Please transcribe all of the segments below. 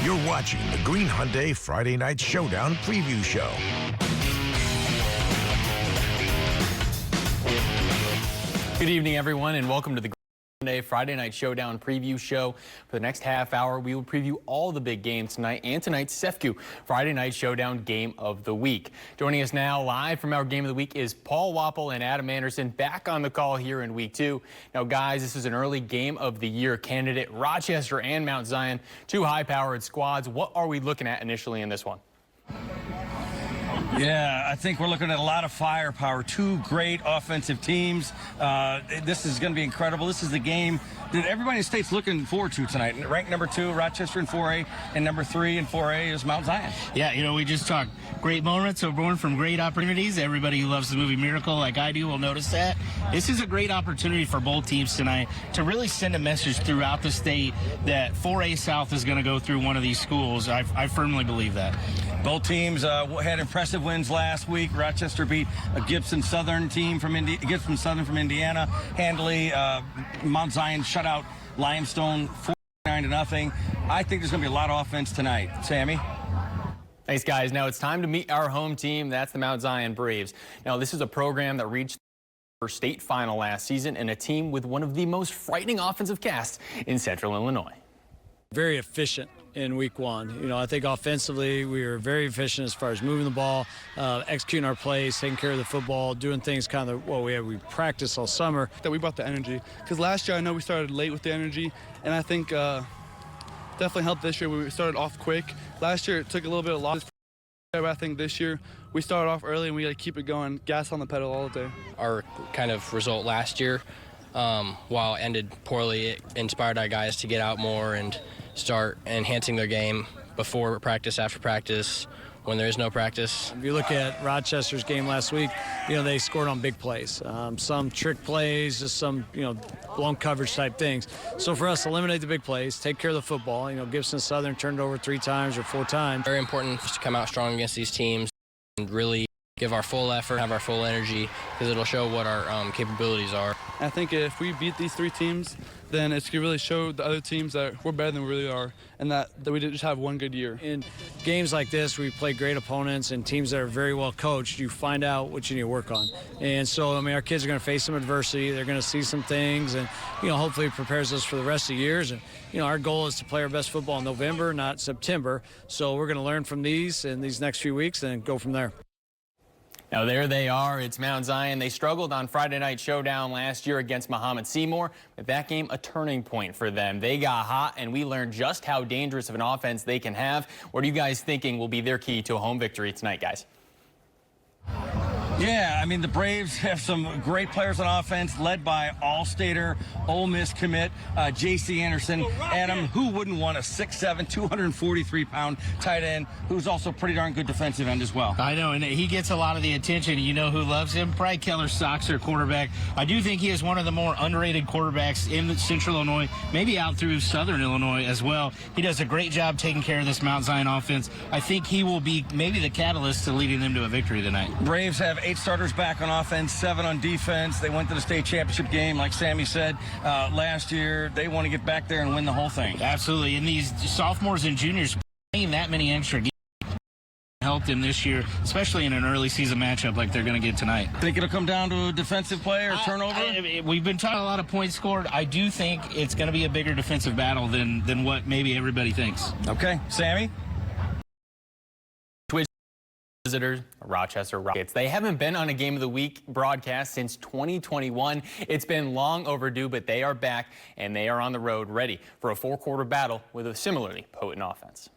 You're watching the Green Hyundai Friday Night Showdown preview show. Good evening, everyone, and welcome to the Green Hyundai Friday Night Showdown preview show. For the next half hour, we will preview all the big games tonight and tonight's SEFCU Friday Night Showdown Game of the Week. Joining us now live from our Game of the Week is Paul Wapple and Adam Anderson, back on the call here in Week 2. Now, guys, this is an early Game of the Year candidate. Rochester and Mount Zion, two high-powered squads. What are we looking at initially in this one? Yeah, I think we're looking at a lot of firepower. Two great offensive teams. This is going to be incredible. This is the game that everybody in the state's looking forward to tonight. Ranked number 2, Rochester in 4A, and number 3 in 4A is Mount Zion. Yeah, you know, we just talked great moments are born from great opportunities. Everybody who loves the movie Miracle, like I do, will notice that. This is a great opportunity for both teams tonight to really send a message throughout the state that 4A South is going to go through one of these schools. I firmly believe that. Both teams had impressive wins last week. Rochester beat a Gibson Southern team from Indiana handily. Mount Zion shut out Limestone 49-0. I think there's going to be a lot of offense tonight. Sammy? Thanks, guys. Now it's time to meet our home team. That's the Mount Zion Braves. Now, this is a program that reached the state final last season and a team with one of the most frightening offensive casts in Central Illinois. Very efficient in week 1. You know, I think offensively we were very efficient as far as moving the ball, executing our plays, taking care of the football, doing things kind of we practiced all summer. That we brought the energy, because last year I know we started late with the energy, and I think definitely helped this year. We started off quick. Last year it took a little bit of loss, but I think this year we started off early and we got to keep it going, gas on the pedal all day. Our kind of result last year, while it ended poorly, it inspired our guys to get out more and start enhancing their game before practice, after practice, when there is no practice. If you look at Rochester's game last week, you know, they scored on big plays, some trick plays, just some, you know, blown coverage type things. So for us, eliminate the big plays, take care of the football. You know, Gibson Southern turned over 3 times or 4 times. Very important to come out strong against these teams and really give our full effort, have our full energy, because it'll show what our capabilities are. I think if we beat these 3 teams, then it's going to really show the other teams that we're better than we really are, and that we didn't just have one good year. In games like this, we play great opponents and teams that are very well coached. You find out what you need to work on. And so, I mean, our kids are going to face some adversity. They're going to see some things, and, you know, hopefully it prepares us for the rest of the years. And, you know, our goal is to play our best football in November, not September. So we're going to learn from these in these next few weeks and go from there. Now, there they are. It's Mount Zion. They struggled on Friday Night Showdown last year against Muhammad Seymour, but that game a turning point for them. They got hot, and we learned just how dangerous of an offense they can have. What are you guys thinking will be their key to a home victory tonight, guys? Yeah, I mean, the Braves have some great players on offense, led by All-Stater, Ole Miss commit, J.C. Anderson. Adam, who wouldn't want a 6'7", 243-pound tight end who's also pretty darn good defensive end as well? I know, and he gets a lot of the attention. You know who loves him? Probably Keller Soxer, quarterback. I do think he is one of the more underrated quarterbacks in Central Illinois, maybe out through Southern Illinois as well. He does a great job taking care of this Mount Zion offense. I think he will be maybe the catalyst to leading them to a victory tonight. Braves have 8 starters back on offense, 7 on defense. They went to the state championship game, like Sammy said, last year. They want to get back there and win the whole thing. Absolutely, and these sophomores and juniors playing that many extra games helped them this year, especially in an early season matchup like they're going to get tonight. Think it'll come down to a defensive play or turnover? We've been talking a lot of points scored. I do think it's going to be a bigger defensive battle than what maybe everybody thinks. Okay, Sammy? Visitors, Rochester Rockets. They haven't been on a Game of the Week broadcast since 2021. It's been long overdue, but they are back, and they are on the road ready for a 4-quarter battle with a similarly potent offense.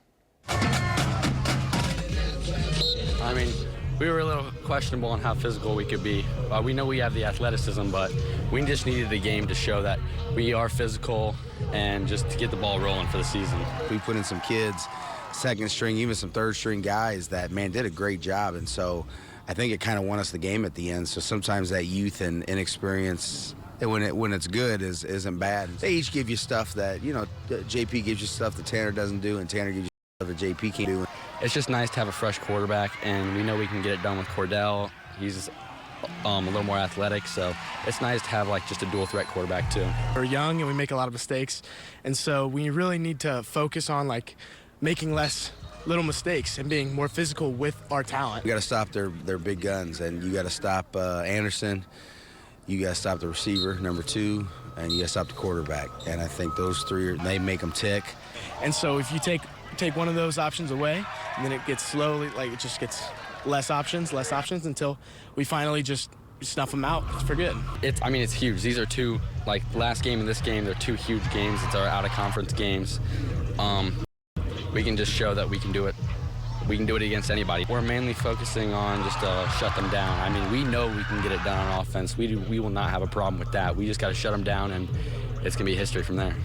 I mean, we were a little questionable on how physical we could be. We know we have the athleticism, but we just needed the game to show that we are physical and just to get the ball rolling for the season. We put in some kids, second string, even some third string guys that, man, did a great job. And so I think it kind of won us the game at the end. So sometimes that youth and inexperience, when it's good, isn't bad. They each give you stuff that, you know, JP gives you stuff that Tanner doesn't do, and Tanner gives you stuff that JP can't do. It's just nice to have a fresh quarterback, and we know we can get it done with Cordell. He's a little more athletic, so it's nice to have like just a dual threat quarterback too. We're young and we make a lot of mistakes, and so we really need to focus on like making less little mistakes and being more physical with our talent. You got to stop their big guns, and you got to stop Anderson. You got to stop the receiver, number 2, and you got to stop the quarterback. And I think those 3 they make them tick. And so if you take one of those options away, and then it gets slowly, like it just gets less options until we finally just snuff them out for good. I mean, it's huge. These are 2, like last game and this game, they're 2 huge games. It's our out-of-conference games. We can just show that we can do it. We can do it against anybody. We're mainly focusing on just shut them down. I mean, we know we can get it done on offense. We will not have a problem with that. We just got to shut them down, and it's going to be history from there.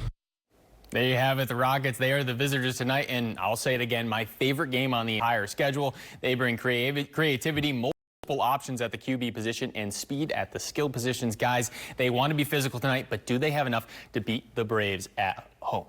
There you have it. The Rockets, they are the visitors tonight, and I'll say it again, my favorite game on the entire schedule. They bring creativity, multiple options at the QB position, and speed at the skill positions. Guys, they want to be physical tonight, but do they have enough to beat the Braves at home?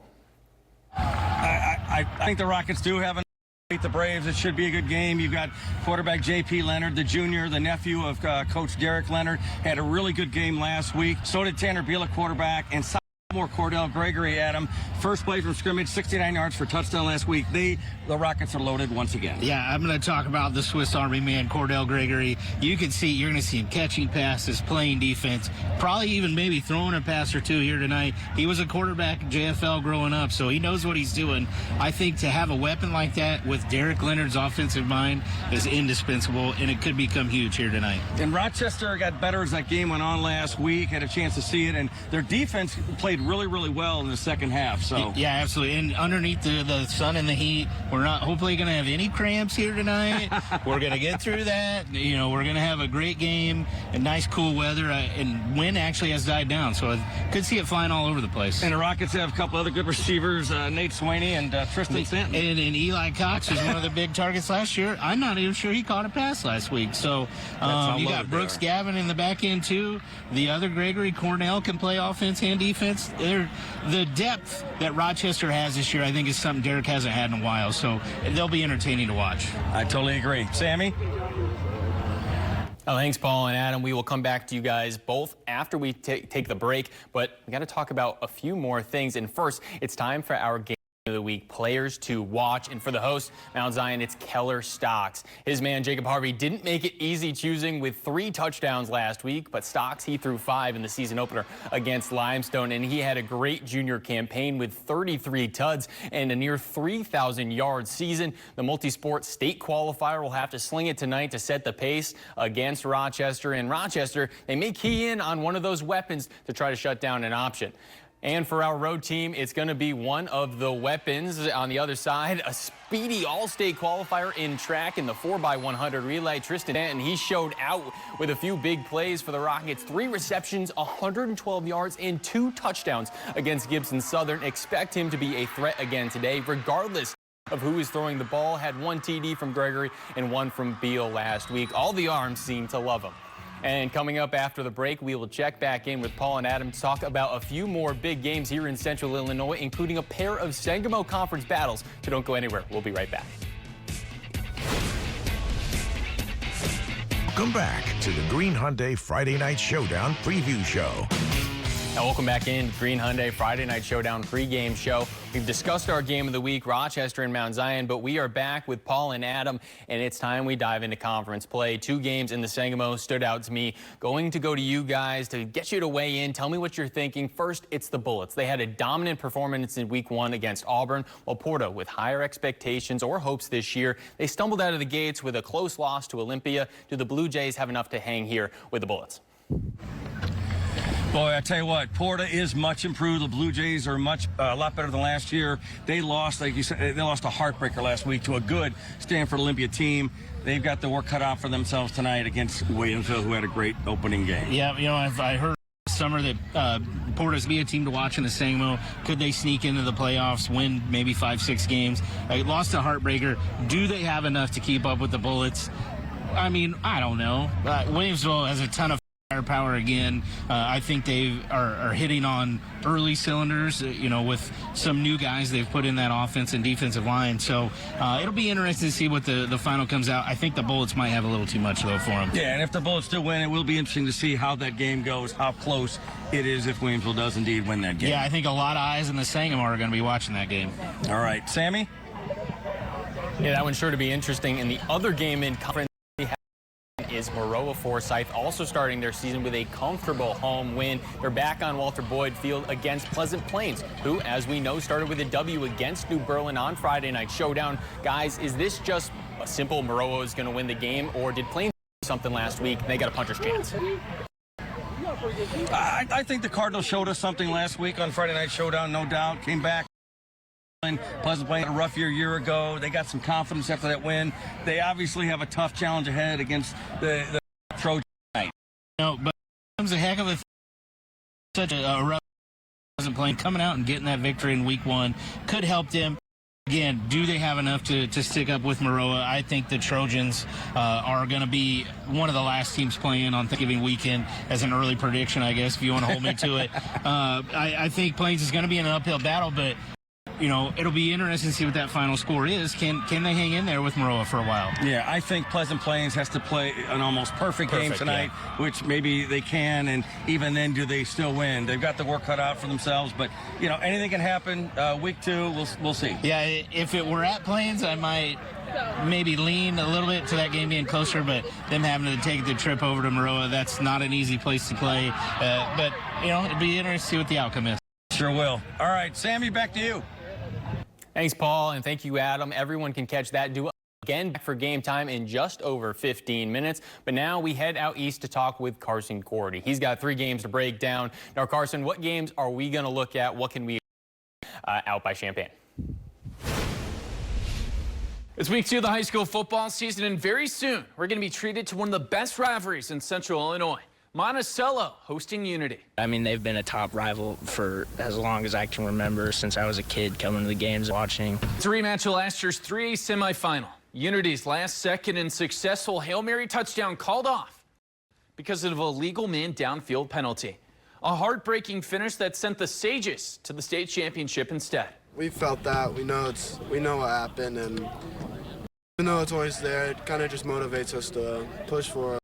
I think the Rockets do have enough to beat the Braves. It should be a good game. You've got quarterback J.P. Leonard, the junior, the nephew of Coach Derek Leonard, had a really good game last week. So did Tanner Bielek, quarterback, and more Cordell Gregory, Adam. First play from scrimmage, 69 yards for touchdown last week. The Rockets are loaded once again. Yeah, I'm going to talk about the Swiss Army man, Cordell Gregory. You're going to see him catching passes, playing defense, probably even maybe throwing a pass or 2 here tonight. He was a quarterback at JFL growing up, so he knows what he's doing. I think to have a weapon like that with Derek Leonard's offensive mind is indispensable, and it could become huge here tonight. And Rochester got better as that game went on last week, had a chance to see it, and their defense played really, really well in the second half. So yeah, absolutely. And underneath the sun and the heat, we're not hopefully going to have any cramps here tonight. We're going to get through that. You know, we're going to have a great game and nice cool weather, and wind actually has died down, so I could see it flying all over the place. And the Rockets have a couple other good receivers, Nate Swaney and Tristan Stanton. And Eli Cox was one of the big targets last year. I'm not even sure he caught a pass last week. So you got Brooks Gavin in the back end too. The other Gregory Cornell can play offense and defense. The depth that Rochester has this year, I think, is something Derek hasn't had in a while. So they'll be entertaining to watch. I totally agree. Sammy? Oh, thanks, Paul and Adam. We will come back to you guys both after we take the break, but we got to talk about a few more things. And first, it's time for our game of the week players to watch, and for the host, Mount Zion, it's Keller Stocks. His man Jacob Harvey didn't make it easy choosing with 3 touchdowns last week, but Stocks, he threw 5 in the season opener against Limestone, and he had a great junior campaign with 33 tuds and a near 3,000-yard season. The multi-sport state qualifier will have to sling it tonight to set the pace against Rochester, and Rochester, they may key in on one of those weapons to try to shut down an option. And for our road team, it's going to be one of the weapons on the other side, a speedy all-state qualifier in track in the 4x100 relay. Tristan Stanton, he showed out with a few big plays for the Rockets. 3 receptions, 112 yards, and 2 touchdowns against Gibson Southern. Expect him to be a threat again today, regardless of who is throwing the ball. Had 1 TD from Gregory and 1 from Beal last week. All the arms seem to love him. And coming up after the break, we will check back in with Paul and Adam to talk about a few more big games here in Central Illinois, including a pair of Sangamo Conference battles. So don't go anywhere. We'll be right back. Welcome back to the Green Hyundai Friday Night Showdown preview show. Now, welcome back in Green Hyundai Friday Night Showdown pregame show. We've discussed our game of the week, Rochester and Mount Zion, but we are back with Paul and Adam, and it's time we dive into conference play. 2 games in the Sangamo stood out to me. Going to go to you guys to get you to weigh in. Tell me what you're thinking. First, it's the Bullets. They had a dominant performance in week 1 against Auburn, while Porta, with higher expectations or hopes this year, they stumbled out of the gates with a close loss to Olympia. Do the Blue Jays have enough to hang here with the Bullets? Boy, I tell you what, Porta is much improved. The Blue Jays are a lot better than last year. They lost, like you said, they lost a heartbreaker last week to a good Stanford Olympia team. They've got the work cut out for themselves tonight against Williamsville, who had a great opening game. Yeah, you know, I heard this summer that Porta's be a team to watch in the Sangamo. Could they sneak into the playoffs, win maybe 5-6 games? Lost a heartbreaker. Do they have enough to keep up with the Bullets? I mean, I don't know. Williamsville has a ton of firepower again. I think they are hitting on early cylinders, you know, with some new guys they've put in that offense and defensive line. So it'll be interesting to see what the final comes out. I think the Bullets might have a little too much, though, for them. Yeah, and if the Bullets do win, it will be interesting to see how that game goes, how close it is if Williamsville does indeed win that game. Yeah, I think a lot of eyes in the Sangamo are going to be watching that game. All right. Sammy? Yeah, that one's sure to be interesting. And the other game in conference is Maroa Forsyth, also starting their season with a comfortable home win. They're back on Walter Boyd Field against Pleasant Plains, who, as we know, started with a W against New Berlin on Friday Night Showdown. Guys, is this just a simple Maroa is going to win the game, or did Plains do something last week and they got a puncher's chance? I think the Cardinals showed us something last week on Friday Night Showdown, no doubt. Came back. Pleasant Plains had a rough year ago. They got some confidence after that win. They obviously have a tough challenge ahead against the Trojans tonight. No, but it was a heck of a such a rough Pleasant Plains coming out and getting that victory in week 1 could help them. Again, do they have enough to stick up with Maroa? I think the Trojans are going to be one of the last teams playing on Thanksgiving weekend as an early prediction, I guess, if you want to hold me to it. I think Plains is going to be in an uphill battle, but you know, it'll be interesting to see what that final score is. Can they hang in there with Maroa for a while? Yeah, I think Pleasant Plains has to play an almost perfect game tonight, which maybe they can, and even then, do they still win? They've got the work cut out for themselves, but, you know, anything can happen. Week 2, we'll see. Yeah, if it were at Plains, I might maybe lean a little bit to that game being closer, but them having to take the trip over to Maroa, that's not an easy place to play. But, you know, it'd be interesting to see what the outcome is. Sure will. All right, Sammy, back to you. Thanks, Paul, and thank you, Adam. Everyone can catch that duo again for game time in just over 15 minutes. But now we head out east to talk with Carson Cordy. He's got 3 games to break down. Now, Carson, what games are we going to look at? What can we out by Champaign? It's week 2 of the high school football season, and very soon we're going to be treated to one of the best rivalries in Central Illinois. Monticello hosting Unity. I mean, they've been a top rival for as long as I can remember, since I was a kid coming to the games watching. It's a rematch of last year's 3A semifinal. Unity's last second and successful Hail Mary touchdown called off because of a legal man downfield penalty. A heartbreaking finish that sent the Sages to the state championship instead. We felt that. We know what happened, and even though it's always there, it kind of just motivates us to push for what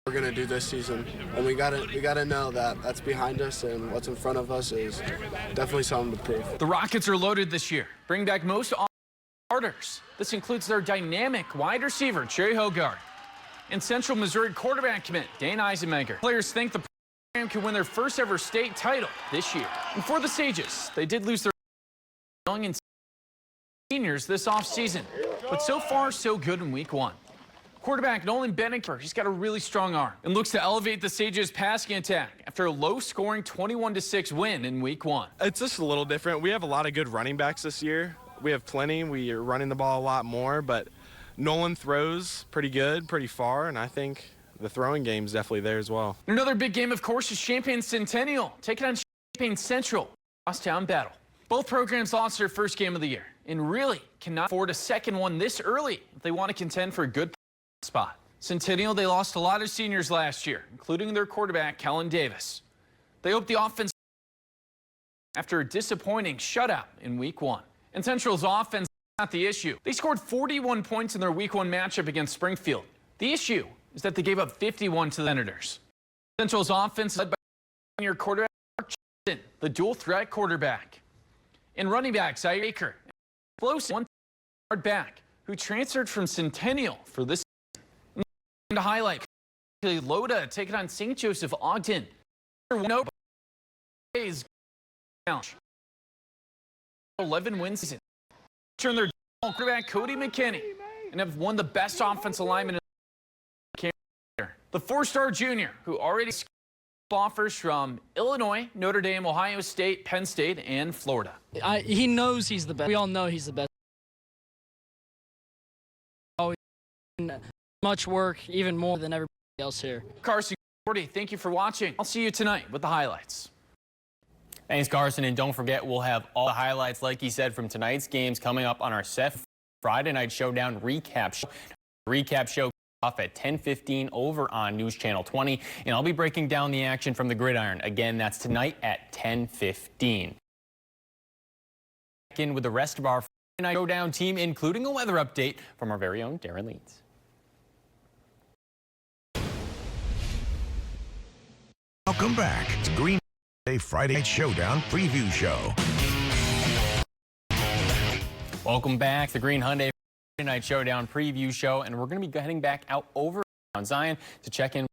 we're gonna do this season. And we gotta know that that's behind us, and what's in front of us is definitely something to prove. The Rockets are loaded this year. Bring back most starters. This includes their dynamic wide receiver, Cherry Hogard, and Central Missouri quarterback commit, Dane Eisenmenger. Players think the program can win their first ever state title this year. And for the Sages, they did lose their young and seniors this offseason, but so far so good in week 1. Quarterback Nolan Benniker, he's got a really strong arm and looks to elevate the Sages' passing attack after a low-scoring 21-6 win in week 1. It's just a little different. We have a lot of good running backs this year. We have plenty. We are running the ball a lot more, but Nolan throws pretty good, pretty far, and I think the throwing game is definitely there as well. Another big game, of course, is Champaign Centennial taking on Champaign Central. Crosstown battle. Both programs lost their first game of the year and really cannot afford a second one this early if they want to contend for a good spot. Centennial, they lost a lot of seniors last year, including their quarterback, Kellen Davis. They hope the offense after a disappointing shutout in week 1. And Central's offense is not the issue. They scored 41 points in their week 1 matchup against Springfield. The issue is that they gave up 51 to the Senators. Central's offense is led by your quarterback, the dual threat quarterback. And running back, Zaire Baker, explosive one-yard back, who transferred from Centennial for this season. To highlight, Loda taking on St. Joseph Ogden. 11 wins season. Turn their quarterback Cody McKinney and have won the best offensive lineman in the 4-star junior who already offers from Illinois, Notre Dame, Ohio State, Penn State, and Florida. He knows he's the best. We all know he's the best. Always much work, even more than everybody else here. Carson Cordy, thank you for watching. I'll see you tonight with the highlights. Thanks, Carson, and don't forget we'll have all the highlights, like he said, from tonight's games coming up on our Friday Night Showdown recap show. Recap show off at 10:15 over on News Channel 20, and I'll be breaking down the action from the gridiron. Again, that's tonight at 10:15. Back in with the rest of our Friday Night Showdown team, including a weather update from our very own Darren Leeds. Welcome back to Green Day Friday Night Showdown preview show. Welcome back to the Green Hyundai Friday Night Showdown preview show, and we're going to be heading back out over Mount Zion to check in with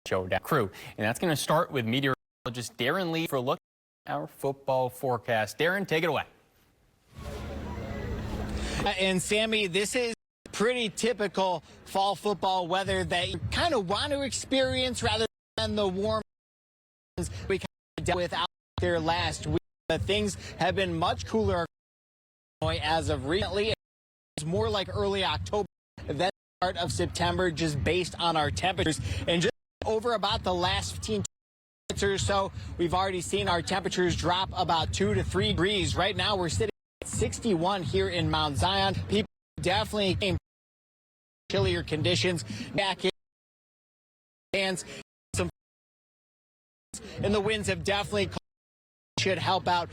the Showdown crew. And that's going to start with meteorologist Darren Lee for a look at our football forecast. Darren, take it away. And Sammy, this is pretty typical fall football weather that you kind of want to experience rather than the warm we kind of dealt with out there last week. But things have been much cooler as of recently. It's more like early October than start of September, just based on our temperatures. And just over about the last 15 minutes or so, we've already seen our temperatures drop about 2 to 3 degrees. Right now, we're sitting at 61 here in Mount Zion. People definitely came chillier conditions back in and some, and the winds have definitely should help out.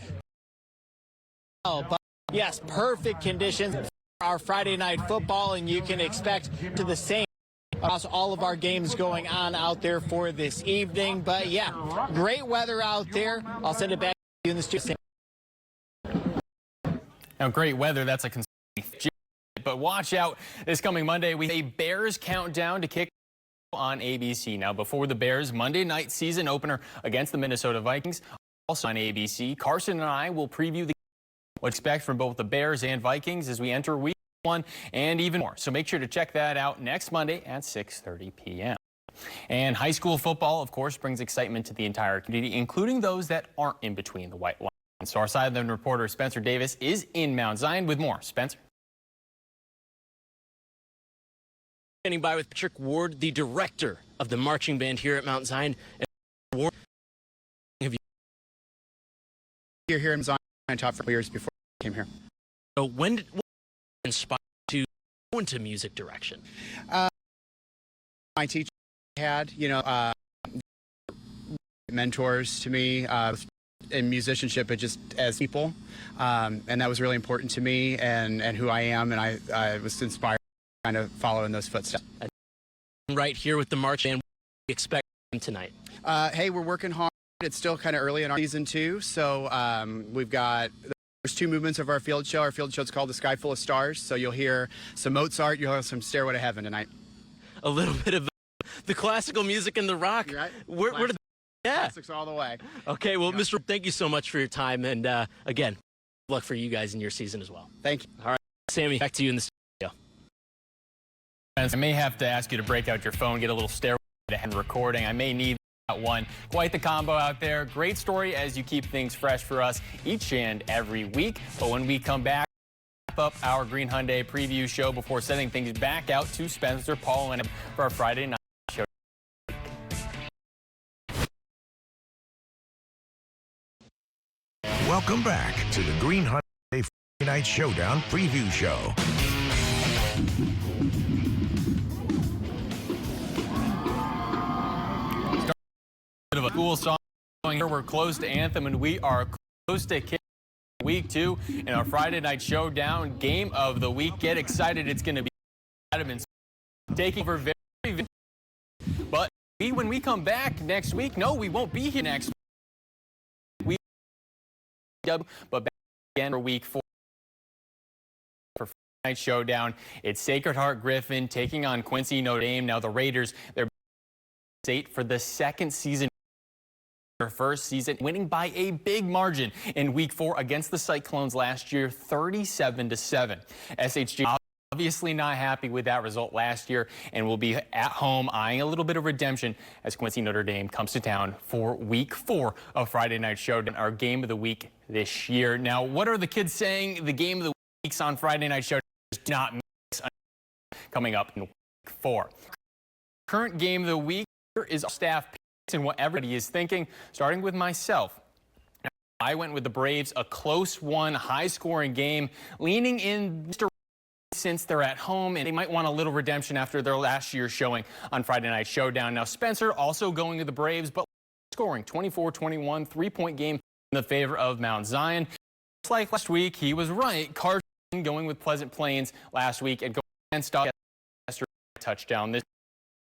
But yes, perfect conditions for our Friday night football, and you can expect to the same across all of our games going on out there for this evening. But yeah, great weather out there. I'll send it back to you in the studio. Now, great weather, that's a concern. But watch out this coming Monday with a Bears countdown to kick on ABC. Now, before the Bears Monday night season opener against the Minnesota Vikings, also on ABC, Carson and I will preview what to expect from both the Bears and Vikings as we enter week 1 and even more. So make sure to check that out next Monday at 6:30 p.m. And high school football, of course, brings excitement to the entire community, including those that aren't in between the white lines. So our sideline reporter Spencer Davis is in Mount Zion with more. Spencer. Standing by with Patrick Ward, the director of the marching band here at Mount Zion. And Ward, you're here in Zion top for years before I came here. So when did what inspired you to go into music direction? My teacher had, mentors to me in musicianship, but just as people, and that was really important to me and who I am, and I was inspired to kind of follow in those footsteps. Right here with the march band, what do you expect them tonight? Hey, we're working hard. It's still kind of early in our season 2, so we've got the first 2 movements of our field show. Our field show is called The Sky Full of Stars, so you'll hear some Mozart, you'll hear some Stairway to Heaven tonight. A little bit of the classical music and the rock. Right. Where did Classics all the way. Okay, well, Mr. Thank you so much for your time, and again, good luck for you guys in your season as well. Thank you. All right, Sammy, back to you in the studio. I may have to ask you to break out your phone, get a little Stairway to Heaven recording. I may need that one. Quite the combo out there. Great story as you keep things fresh for us each and every week. But when we come back, wrap up our Green Hyundai preview show before sending things back out to Spencer, Paul, and for our Friday night show. Welcome back to the Green Hyundai Friday Night Showdown preview show. Bit of a cool song here. We're close to Anthem, and we are close to kicking week 2 in our Friday Night Showdown game of the week. Get excited. It's going to be Adam and taking over very. But when we come back next week, no, we won't be here next week. But back again for week 4 for Friday Night Showdown. It's Sacred Heart Griffin taking on Quincy Notre Dame. Now the Raiders, they're 8 for the second season. Their first season, winning by a big margin in week 4 against the Cyclones last year, 37-7. SHG obviously not happy with that result last year and will be at home eyeing a little bit of redemption as Quincy Notre Dame comes to town for week 4 of Friday Night Showdown, our game of the week this year. Now, what are the kids saying? The game of the week's on Friday Night Showdown does not mix coming up in week 4. Current game of the week is our staff and what everybody is thinking, starting with myself. Now, I went with the Braves, a close one, high-scoring game, leaning in since they're at home, and they might want a little redemption after their last year's showing on Friday Night Showdown. Now, Spencer also going to the Braves, but scoring 24-21, 3-point game in the favor of Mount Zion. Just like last week, he was right. Carson going with Pleasant Plains last week and going against Rochester touchdown. The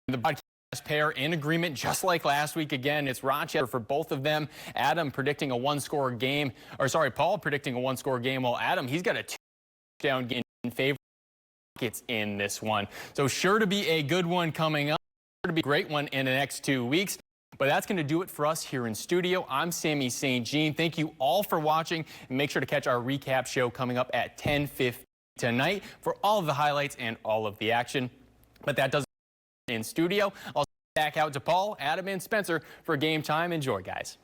podcast pair in agreement just like last week. Again, it's Rochester for both of them. Adam predicting a 1-score game, or sorry, Paul predicting a 1-score game, while Adam, he's got a 2-touchdown game in favor Rockets in this one. So sure to be a good one coming up, sure to be a great one in the next 2 weeks. But that's going to do it for us here in studio. I'm Sammy St. Jean. Thank you all for watching, and make sure to catch our recap show coming up at 10:50 tonight for all of the highlights and all of the action. But that does it in studio. I'll back out to Paul, Adam, and Spencer for game time. Enjoy, guys.